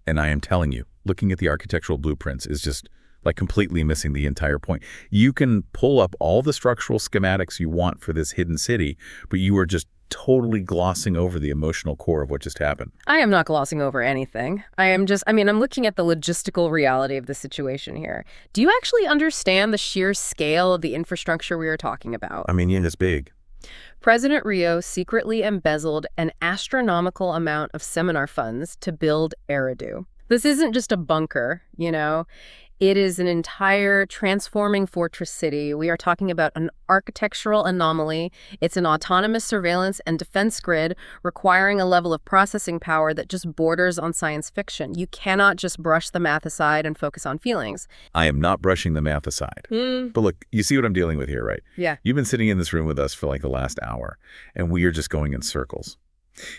And I am telling you, looking at the architectural blueprints is just like completely missing the entire point. You can pull up all the structural schematics you want for this hidden city, but you are just totally glossing over the emotional core of what just happened. I am not glossing over anything. I'm looking at the logistical reality of the situation here. Do you actually understand the sheer scale of the infrastructure we are talking about? I mean, yeah, it's big. President Rio secretly embezzled an astronomical amount of seminar funds to build Aerodu. This isn't just a bunker, you know. It is an entire transforming fortress city. We are talking about an architectural anomaly. It's an autonomous surveillance and defense grid requiring a level of processing power that just borders on science fiction. You cannot just brush the math aside and focus on feelings. I am not brushing the math aside. But look, you see what I'm dealing with here, right? Yeah. You've been sitting in this room with us for like the last hour, and we are just going in circles.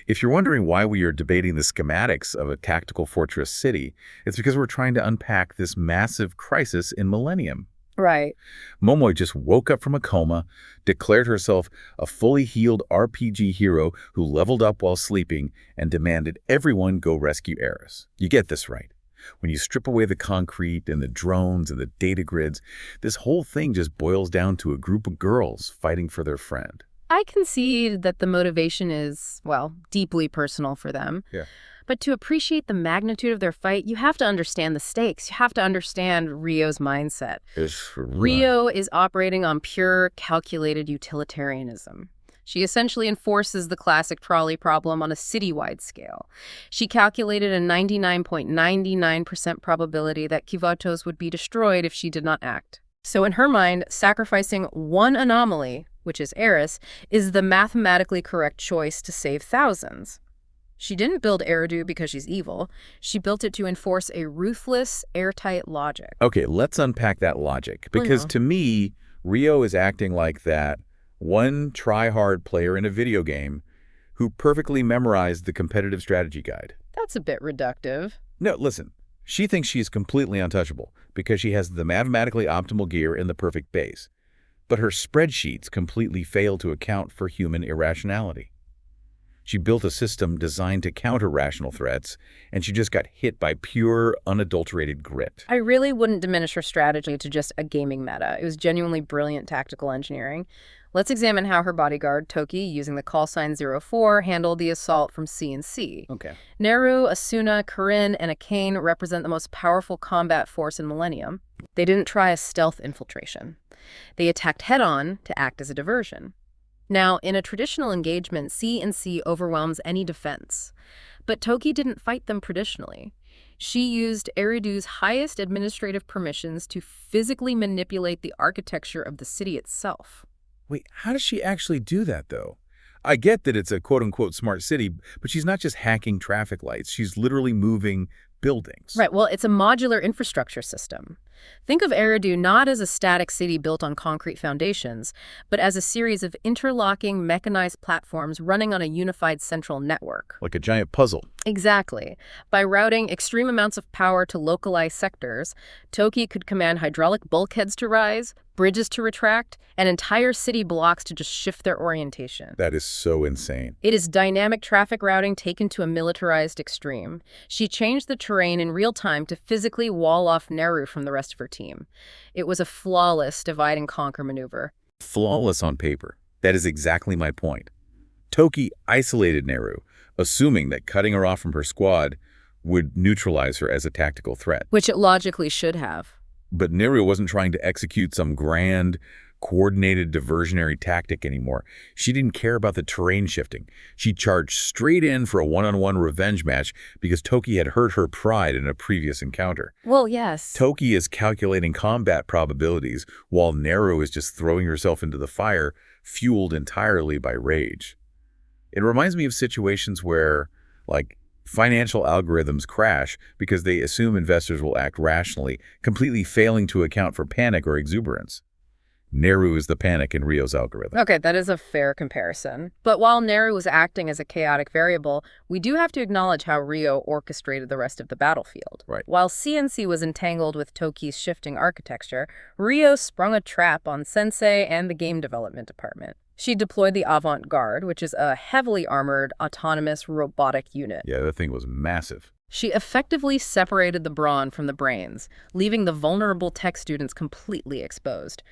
If you're wondering why we are debating the schematics of a tactical fortress city, it's because we're trying to unpack this massive crisis in Millennium. Right. Momoe just woke up from a coma, declared herself a fully healed RPG hero who leveled up while sleeping, and demanded everyone go rescue Aris. You get this right. When you strip away the concrete and the drones and the data grids, this whole thing just boils down to a group of girls fighting for their friend. I concede that the motivation is, well, deeply personal for them. Yeah. But to appreciate the magnitude of their fight, you have to understand the stakes. You have to understand Rio's mindset. Rio is operating on pure, calculated utilitarianism. She essentially enforces the classic trolley problem on a citywide scale. She calculated a 99.99% probability that Kivotos would be destroyed if she did not act. So in her mind, sacrificing one anomaly, which is Aris, is the mathematically correct choice to save thousands. She didn't build Aerodu because she's evil. She built it to enforce a ruthless, airtight logic. Okay, let's unpack that logic. Because to me, Rio is acting like that one try-hard player in a video game who perfectly memorized the competitive strategy guide. That's a bit reductive. No, listen. She thinks she's completely untouchable because she has the mathematically optimal gear and the perfect base. But her spreadsheets completely fail to account for human irrationality. She built a system designed to counter rational threats, and she just got hit by pure, unadulterated grit. I really wouldn't diminish her strategy to just a gaming meta. It was genuinely brilliant tactical engineering. Let's examine how her bodyguard, Toki, using the call sign 04, handled the assault from C&C. Okay. Neru, Asuna, Corinne, and Akane represent the most powerful combat force in Millennium. They didn't try a stealth infiltration. They attacked head-on to act as a diversion. Now, in a traditional engagement, C&C overwhelms any defense. But Toki didn't fight them traditionally. She used Aerodu's highest administrative permissions to physically manipulate the architecture of the city itself. Wait, how does she actually do that, though? I get that it's a quote-unquote smart city, but she's not just hacking traffic lights. She's literally moving buildings. Right, well, it's a modular infrastructure system. Think of Aerodu not as a static city built on concrete foundations, but as a series of interlocking mechanized platforms running on a unified central network. Like a giant puzzle. Exactly. By routing extreme amounts of power to localized sectors, Toki could command hydraulic bulkheads to rise, bridges to retract, and entire city blocks to just shift their orientation. That is so insane. It is dynamic traffic routing taken to a militarized extreme. She changed the terrain in real time to physically wall off Neru from the rest of her team. It was a flawless divide-and-conquer maneuver. Flawless on paper. That is exactly my point. Toki isolated Neru, assuming that cutting her off from her squad would neutralize her as a tactical threat. Which it logically should have. But Neru wasn't trying to execute some grand, coordinated diversionary tactic anymore. She didn't care about the terrain shifting. She charged straight in for a one-on-one revenge match because Toki had hurt her pride in a previous encounter. Well, yes. Toki is calculating combat probabilities while Neru is just throwing herself into the fire, fueled entirely by rage. It reminds me of situations where, like, financial algorithms crash because they assume investors will act rationally, completely failing to account for panic or exuberance. Neru is the panic in Rio's algorithm. Okay, that is a fair comparison. But while Neru was acting as a chaotic variable, we do have to acknowledge how Rio orchestrated the rest of the battlefield. Right. While C&C was entangled with Toki's shifting architecture, Rio sprung a trap on Sensei and the game development department. She deployed the Avant-Garde, which is a heavily armored, autonomous robotic unit. Yeah, that thing was massive. She effectively separated the brawn from the brains, leaving the vulnerable tech students completely exposed.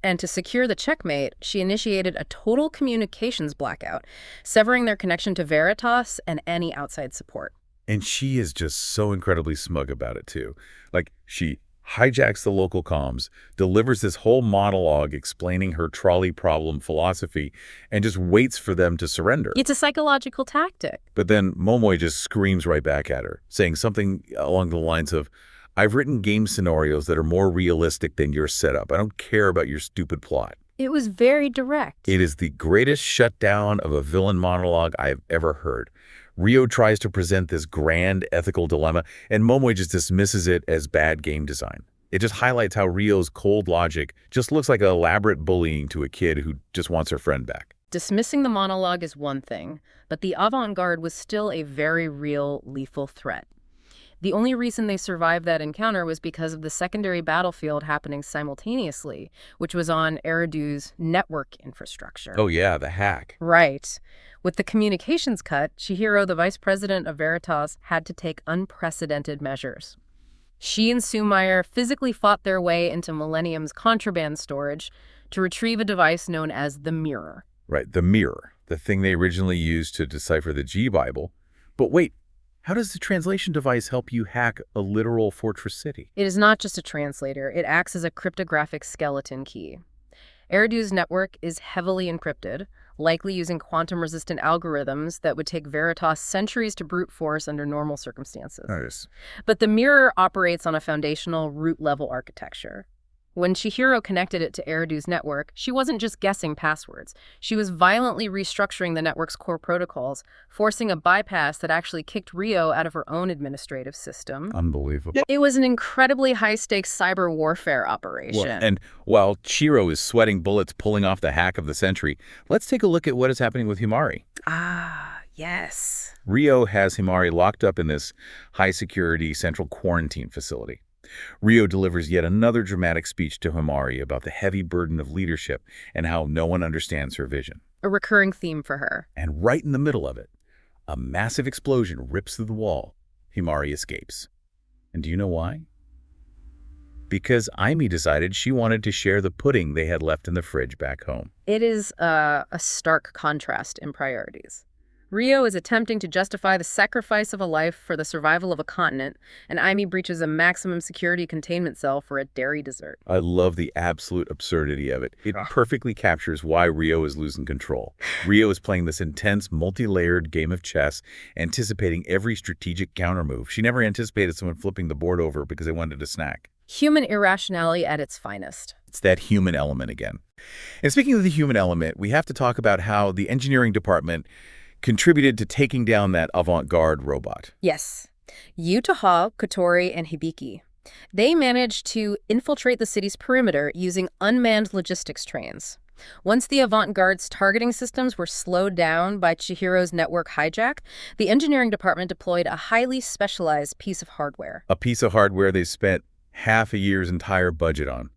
And to secure the checkmate, she initiated a total communications blackout, severing their connection to Veritas and any outside support. And she is just so incredibly smug about it, too. Like, she hijacks the local comms, delivers this whole monologue explaining her trolley problem philosophy, and just waits for them to surrender. It's a psychological tactic. But then Momoi just screams right back at her, saying something along the lines of, "I've written game scenarios that are more realistic than your setup. I don't care about your stupid plot." It was very direct. It is the greatest shutdown of a villain monologue I've ever heard. Ryo tries to present this grand ethical dilemma, and Momoi just dismisses it as bad game design. It just highlights how Ryo's cold logic just looks like elaborate bullying to a kid who just wants her friend back. Dismissing the monologue is one thing, but the avant-garde was still a very real, lethal threat. The only reason they survived that encounter was because of the secondary battlefield happening simultaneously, which was on Aerodu's network infrastructure. Oh yeah, the hack. Right. With the communications cut, Chihiro, the vice president of Veritas, had to take unprecedented measures. She and Sumayer physically fought their way into Millennium's contraband storage to retrieve a device known as the Mirror. Right, the mirror, the thing they originally used to decipher the G-Bible. But wait, how does the translation device help you hack a literal fortress city? It is not just a translator. It acts as a cryptographic skeleton key. Aerodu's network is heavily encrypted, likely using quantum-resistant algorithms that would take Veritas centuries to brute force under normal circumstances. Nice. But the mirror operates on a foundational root-level architecture. When Chihiro connected it to Aerodu's network, she wasn't just guessing passwords. She was violently restructuring the network's core protocols, forcing a bypass that actually kicked Ryo out of her own administrative system. Unbelievable. It was an incredibly high-stakes cyber warfare operation. Well, and while Chihiro is sweating bullets pulling off the hack of the century, let's take a look at what is happening with Himari. Ah, yes. Ryo has Himari locked up in this high-security central quarantine facility. Ryo delivers yet another dramatic speech to Himari about the heavy burden of leadership and how no one understands her vision. A recurring theme for her. And right in the middle of it, a massive explosion rips through the wall. Himari escapes. And do you know why? Because Aimi decided she wanted to share the pudding they had left in the fridge back home. It is a stark contrast in priorities. Ryo is attempting to justify the sacrifice of a life for the survival of a continent, and Aimi breaches a maximum security containment cell for a dairy dessert. I love the absolute absurdity of it. It perfectly captures why Ryo is losing control. Ryo is playing this intense, multi-layered game of chess, anticipating every strategic countermove. She never anticipated someone flipping the board over because they wanted a snack. Human irrationality at its finest. It's that human element again. And speaking of the human element, we have to talk about how the engineering department contributed to taking down that avant-garde robot. Yes. Utah, Kotori, and Hibiki. They managed to infiltrate the city's perimeter using unmanned logistics trains. Once the avant-garde's targeting systems were slowed down by Chihiro's network hijack, the engineering department deployed a highly specialized piece of hardware. A piece of hardware they spent half a year's entire budget on.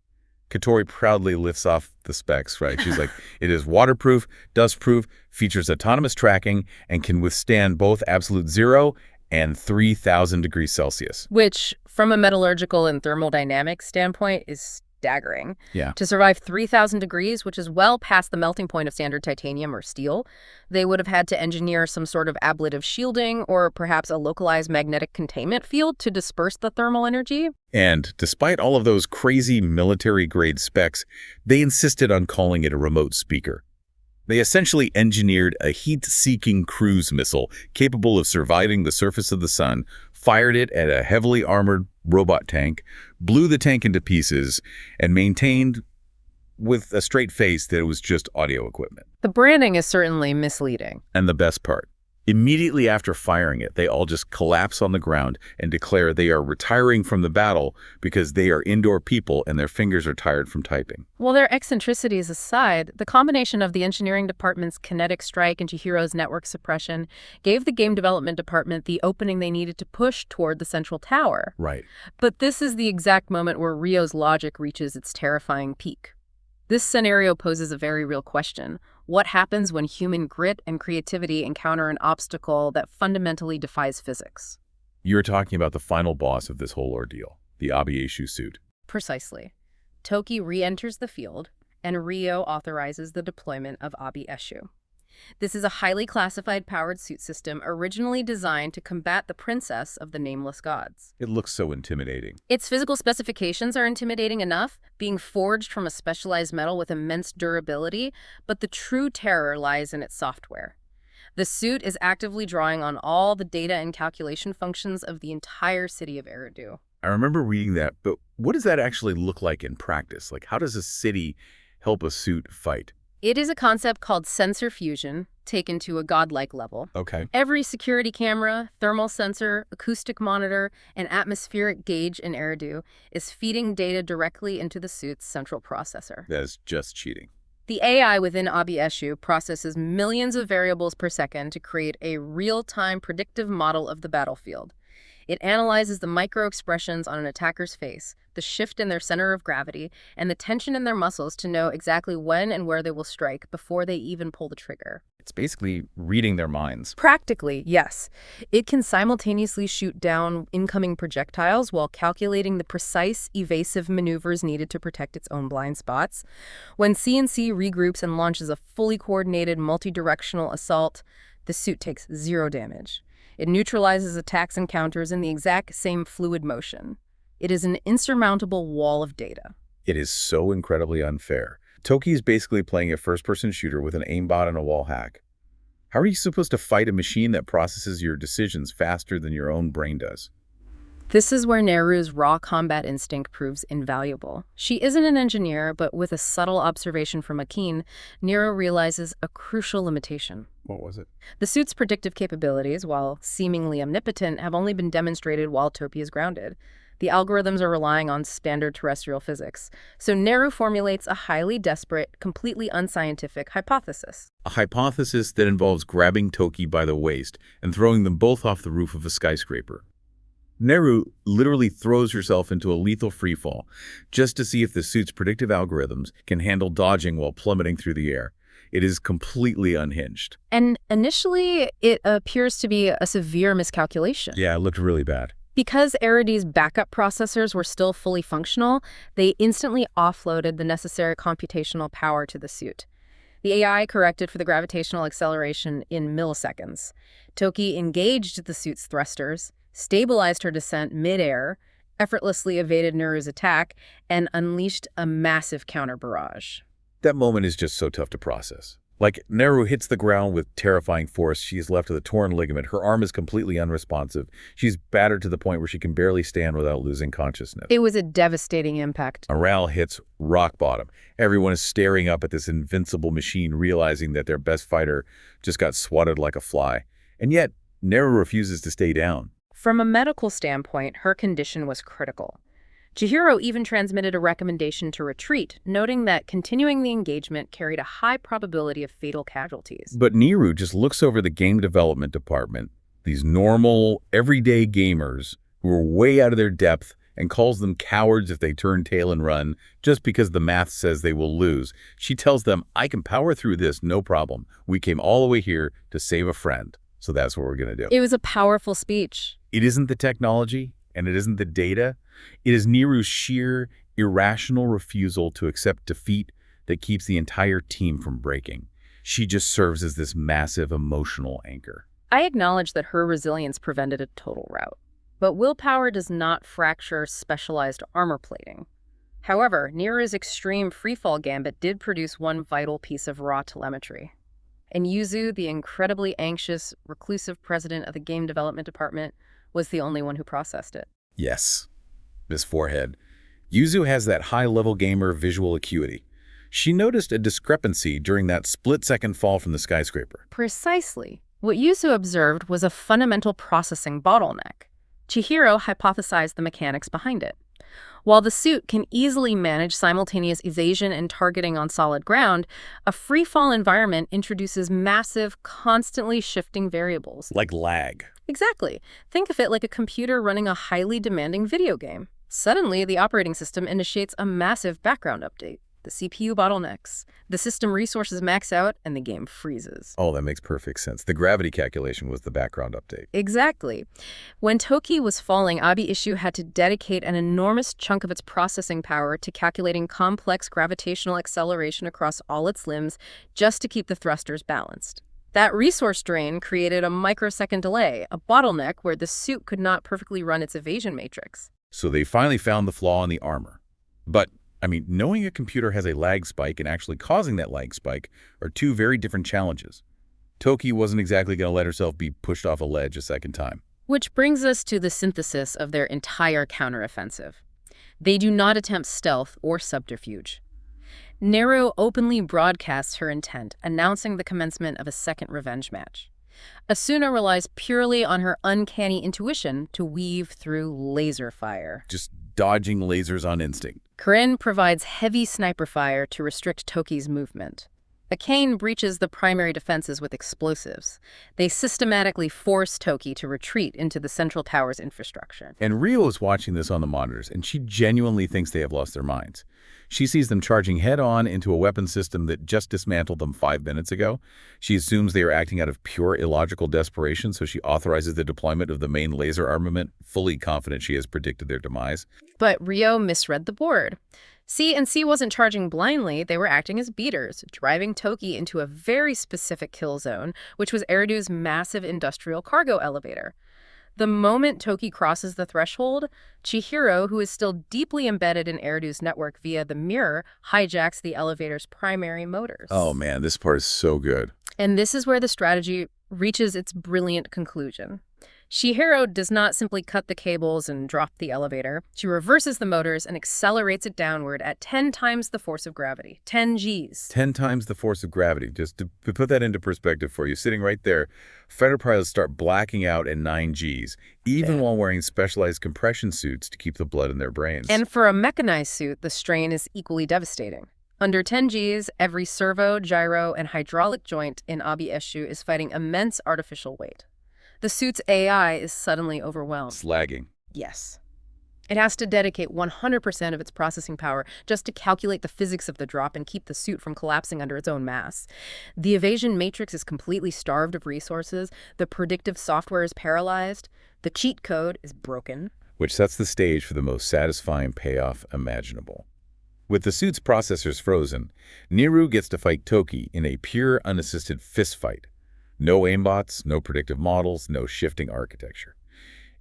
Kotori proudly lifts off the specs, right? She's like, it is waterproof, dustproof, features autonomous tracking, and can withstand both absolute 0 and 3,000 degrees Celsius. Which, from a metallurgical and thermodynamic standpoint, is staggering. Yeah. To survive 3,000 degrees, which is well past the melting point of standard titanium or steel, they would have had to engineer some sort of ablative shielding or perhaps a localized magnetic containment field to disperse the thermal energy. And despite all of those crazy military-grade specs, they insisted on calling it a remote speaker. They essentially engineered a heat-seeking cruise missile capable of surviving the surface of the sun, fired it at a heavily armored robot tank, blew the tank into pieces, and maintained with a straight face that it was just audio equipment. The branding is certainly misleading. And the best part, immediately after firing it, they all just collapse on the ground and declare they are retiring from the battle because they are indoor people and their fingers are tired from typing. Well, their eccentricities aside, the combination of the engineering department's kinetic strike and Chihiro's network suppression gave the game development department the opening they needed to push toward the central tower. Right. But this is the exact moment where Ryo's logic reaches its terrifying peak. This scenario poses a very real question. What happens when human grit and creativity encounter an obstacle that fundamentally defies physics? You're talking about the final boss of this whole ordeal, the Abi-Eshuh suit. Precisely. Toki re-enters the field, and Rio authorizes the deployment of Abi-Eshuh. This is a highly classified powered suit system originally designed to combat the princess of the nameless gods. It looks so intimidating. Its physical specifications are intimidating enough, being forged from a specialized metal with immense durability, but the true terror lies in its software. The suit is actively drawing on all the data and calculation functions of the entire city of Aerodu. I remember reading that, but what does that actually look like in practice? Like, how does a city help a suit fight? It is a concept called sensor fusion, taken to a godlike level. Okay. Every security camera, thermal sensor, acoustic monitor, and atmospheric gauge in Aerodu is feeding data directly into the suit's central processor. That's just cheating. The AI within Abi-Eshuh processes millions of variables per second to create a real-time predictive model of the battlefield. It analyzes the micro-expressions on an attacker's face, the shift in their center of gravity, and the tension in their muscles to know exactly when and where they will strike before they even pull the trigger. It's basically reading their minds. Practically, yes. It can simultaneously shoot down incoming projectiles while calculating the precise, evasive maneuvers needed to protect its own blind spots. When CNC regroups and launches a fully coordinated, multi-directional assault, the suit takes 0 damage. It neutralizes attacks and counters in the exact same fluid motion. It is an insurmountable wall of data. It is so incredibly unfair. Toki is basically playing a first-person shooter with an aimbot and a wall hack. How are you supposed to fight a machine that processes your decisions faster than your own brain does? This is where Neru's raw combat instinct proves invaluable. She isn't an engineer, but with a subtle observation from Akin, Neru realizes a crucial limitation. What was it? The suit's predictive capabilities, while seemingly omnipotent, have only been demonstrated while Toki is grounded. The algorithms are relying on standard terrestrial physics. So Neru formulates a highly desperate, completely unscientific hypothesis. A hypothesis that involves grabbing Toki by the waist and throwing them both off the roof of a skyscraper. Neru literally throws herself into a lethal freefall just to see if the suit's predictive algorithms can handle dodging while plummeting through the air. It is completely unhinged. And initially, it appears to be a severe miscalculation. Yeah, it looked really bad. Because Aerodu's backup processors were still fully functional, they instantly offloaded the necessary computational power to the suit. The AI corrected for the gravitational acceleration in milliseconds. Toki engaged the suit's thrusters, stabilized her descent mid-air, effortlessly evaded Neru's attack, and unleashed a massive counter barrage. That moment is just so tough to process. Like, Neru hits the ground with terrifying force. She is left with a torn ligament. Her arm is completely unresponsive. She's battered to the point where she can barely stand without losing consciousness. It was a devastating impact. Morale hits rock bottom. Everyone is staring up at this invincible machine, realizing that their best fighter just got swatted like a fly. And yet, Neru refuses to stay down. From a medical standpoint, her condition was critical. Chihiro even transmitted a recommendation to retreat, noting that continuing the engagement carried a high probability of fatal casualties. But Neru just looks over the game development department, these normal, everyday gamers who are way out of their depth, and calls them cowards if they turn tail and run just because the math says they will lose. She tells them, I can power through this, no problem. We came all the way here to save a friend. So that's what we're going to do. It was a powerful speech. It isn't the technology, and it isn't the data. It is Neru's sheer, irrational refusal to accept defeat that keeps the entire team from breaking. She just serves as this massive emotional anchor. I acknowledge that her resilience prevented a total rout. But willpower does not fracture specialized armor plating. However, Neru's extreme freefall gambit did produce one vital piece of raw telemetry. And Yuzu, the incredibly anxious, reclusive president of the game development department, was the only one who processed it. Yes. This forehead. Yuzu has that high-level gamer visual acuity. She noticed a discrepancy during that split-second fall from the skyscraper. Precisely. What Yuzu observed was a fundamental processing bottleneck. Chihiro hypothesized the mechanics behind it. While the suit can easily manage simultaneous evasion and targeting on solid ground, a free-fall environment introduces massive, constantly shifting variables. Like lag. Exactly. Think of it like a computer running a highly demanding video game. Suddenly, the operating system initiates a massive background update. The CPU bottlenecks. The system resources max out, and the game freezes. Oh, that makes perfect sense. The gravity calculation was the background update. Exactly. When Toki was falling, Abi-Eshuh had to dedicate an enormous chunk of its processing power to calculating complex gravitational acceleration across all its limbs just to keep the thrusters balanced. That resource drain created a microsecond delay, a bottleneck where the suit could not perfectly run its evasion matrix. So they finally found the flaw in the armor. But knowing a computer has a lag spike and actually causing that lag spike are two very different challenges. Toki wasn't exactly going to let herself be pushed off a ledge a second time. Which brings us to the synthesis of their entire counteroffensive. They do not attempt stealth or subterfuge. Neru openly broadcasts her intent, announcing the commencement of a second revenge match. Asuna relies purely on her uncanny intuition to weave through laser fire. Just dodging lasers on instinct. Corinne provides heavy sniper fire to restrict Toki's movement. Akane breaches the primary defenses with explosives. They systematically force Toki to retreat into the central tower's infrastructure. And Rio is watching this on the monitors, and she genuinely thinks they have lost their minds. She sees them charging head-on into a weapon system that just dismantled them 5 minutes ago. She assumes they are acting out of pure illogical desperation, so she authorizes the deployment of the main laser armament, fully confident she has predicted their demise. But Rio misread the board. C&C wasn't charging blindly, they were acting as beaters, driving Toki into a very specific kill zone, which was Aerodu's massive industrial cargo elevator. The moment Toki crosses the threshold, Chihiro, who is still deeply embedded in Aerodu's network via the mirror, hijacks the elevator's primary motors. Oh man, this part is so good. And this is where the strategy reaches its brilliant conclusion. Chihiro does not simply cut the cables and drop the elevator. She reverses the motors and accelerates it downward at 10 times the force of gravity. 10 Gs. 10 times the force of gravity. Just to put that into perspective for you, sitting right there, fighter pilots start blacking out at 9 Gs, even while wearing specialized compression suits to keep the blood in their brains. And for a mechanized suit, the strain is equally devastating. Under 10 Gs, every servo, gyro, and hydraulic joint in Abi-Eshuh is fighting immense artificial weight. The suit's AI is suddenly overwhelmed. It's lagging. Yes. It has to dedicate 100% of its processing power just to calculate the physics of the drop and keep the suit from collapsing under its own mass. The evasion matrix is completely starved of resources, the predictive software is paralyzed, the cheat code is broken. Which sets the stage for the most satisfying payoff imaginable. With the suit's processors frozen, Neru gets to fight Toki in a pure unassisted fistfight. No aimbots, no predictive models, no shifting architecture.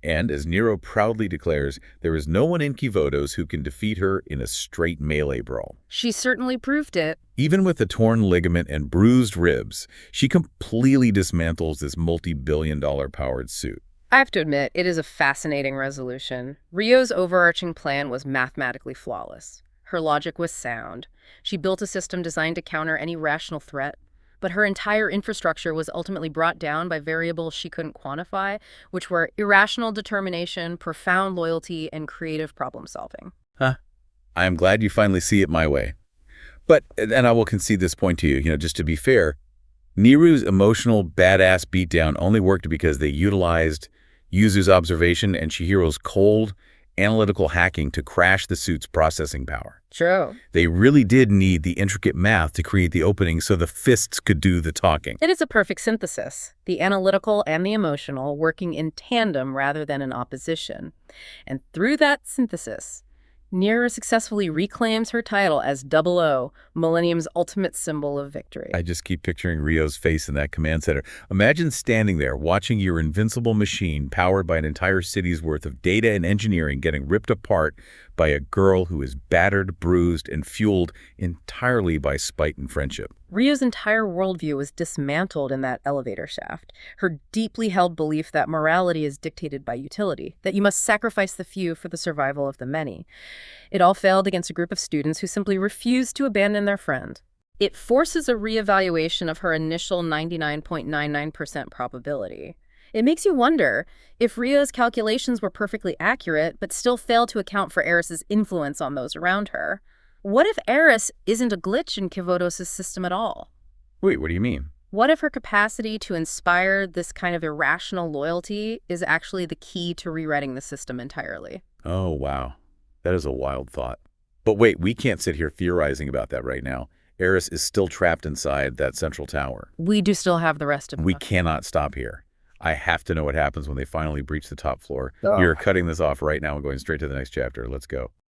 And as Neru proudly declares, there is no one in Kivotos who can defeat her in a straight melee brawl. She certainly proved it. Even with the torn ligament and bruised ribs, she completely dismantles this multi-billion-dollar powered suit. I have to admit, it is a fascinating resolution. Rio's overarching plan was mathematically flawless. Her logic was sound. She built a system designed to counter any rational threat. But her entire infrastructure was ultimately brought down by variables she couldn't quantify, which were irrational determination, profound loyalty, and creative problem-solving. I am glad you finally see it my way. But, and I will concede this point to you, just to be fair, Neru's emotional badass beatdown only worked because they utilized Yuzu's observation and Chihiro's cold, analytical hacking to crash the suit's processing power. True. They really did need the intricate math to create the opening so the fists could do the talking. It is a perfect synthesis, the analytical and the emotional working in tandem rather than in opposition. And through that synthesis, Neru successfully reclaims her title as 00, Millennium's ultimate symbol of victory. I just keep picturing Rio's face in that command center. Imagine standing there watching your invincible machine powered by an entire city's worth of data and engineering getting ripped apart by a girl who is battered, bruised, and fueled entirely by spite and friendship. Rio's entire worldview was dismantled in that elevator shaft. Her deeply held belief that morality is dictated by utility, that you must sacrifice the few for the survival of the many. It all failed against a group of students who simply refused to abandon their friend. It forces a reevaluation of her initial 99.99% probability. It makes you wonder if Rio's calculations were perfectly accurate but still failed to account for Aris's influence on those around her. What if Aris isn't a glitch in Kivotos' system at all? Wait, what do you mean? What if her capacity to inspire this kind of irrational loyalty is actually the key to rewriting the system entirely? Oh, wow. That is a wild thought. But wait, we can't sit here theorizing about that right now. Aris is still trapped inside that central tower. We do still have the rest of We them. cannot stop here. I have to know what happens when they finally breach the top floor. You're cutting this off right now and going straight to the next chapter. Let's go.